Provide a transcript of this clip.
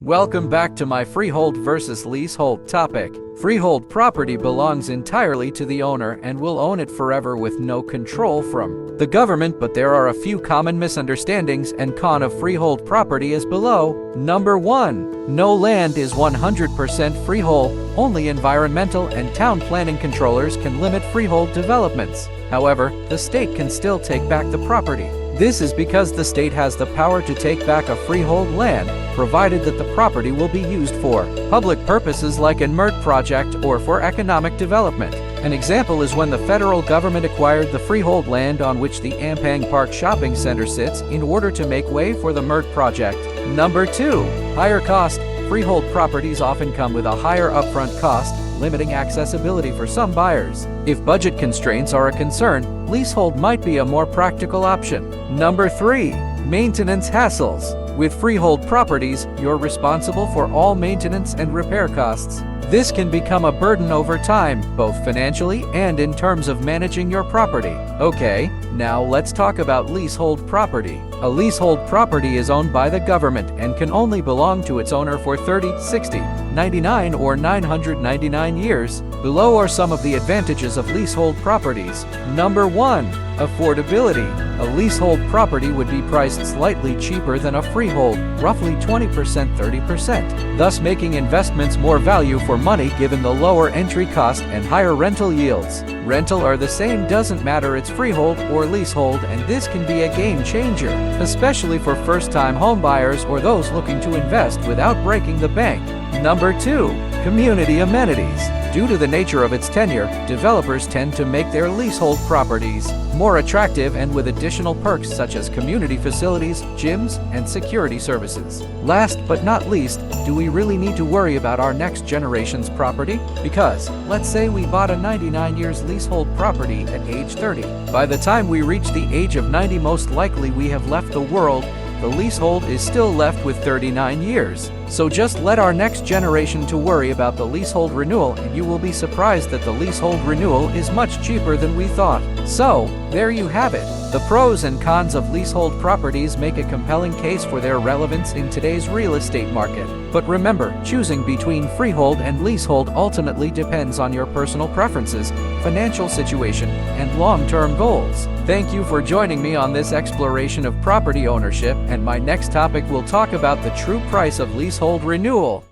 Welcome back to my freehold versus leasehold topic. Freehold property belongs entirely to the owner and will own it forever with no control from the government, but there are a few common misunderstandings and cons of freehold property as below. Number 1. No land is 100% freehold. Only environmental and town planning controllers can limit freehold developments. However, the state can still take back the property. This is because the state has the power to take back a freehold land, provided that the property will be used for public purposes like a MRT project or for economic development. An example is when the federal government acquired the freehold land on which the Ampang Park Shopping Center sits in order to make way for the MRT project. Number 2. Higher cost. Freehold properties often come with a higher upfront cost, limiting accessibility for some buyers. If budget constraints are a concern, leasehold might be a more practical option. Number 3. Maintenance hassles. With freehold properties, you're responsible for all maintenance and repair costs. This can become a burden over time, both financially and in terms of managing your property. Okay, now let's talk about leasehold property. A leasehold property is owned by the government and can only belong to its owner for 30, 60, 99, or 999 years. Below are some of the advantages of leasehold properties. Number 1. Affordability. A leasehold property would be priced slightly cheaper than a freehold, roughly 20%, 30%, thus making investments more value for money given the lower entry cost and higher rental yields. Rental are the same, doesn't matter it's freehold or leasehold, and this can be a game changer, especially for first-time homebuyers or those looking to invest without breaking the bank. Number 2. Community amenities. Due to the nature of its tenure, developers tend to make their leasehold properties more attractive and with additional perks such as community facilities, gyms, and security services. Last but not least, do we really need to worry about our next generation's property? Because, let's say we bought a 99 years leasehold property at age 30. By the time we reach the age of 90, most likely we have left the world. The leasehold is still left with 39 years. So just let our next generation to worry about the leasehold renewal, and you will be surprised that the leasehold renewal is much cheaper than we thought. So, there you have it. The pros and cons of leasehold properties make a compelling case for their relevance in today's real estate market. But remember, choosing between freehold and leasehold ultimately depends on your personal preferences, financial situation, and long-term goals. Thank you for joining me on this exploration of property ownership, and my next topic will talk about the true price of leasehold renewal.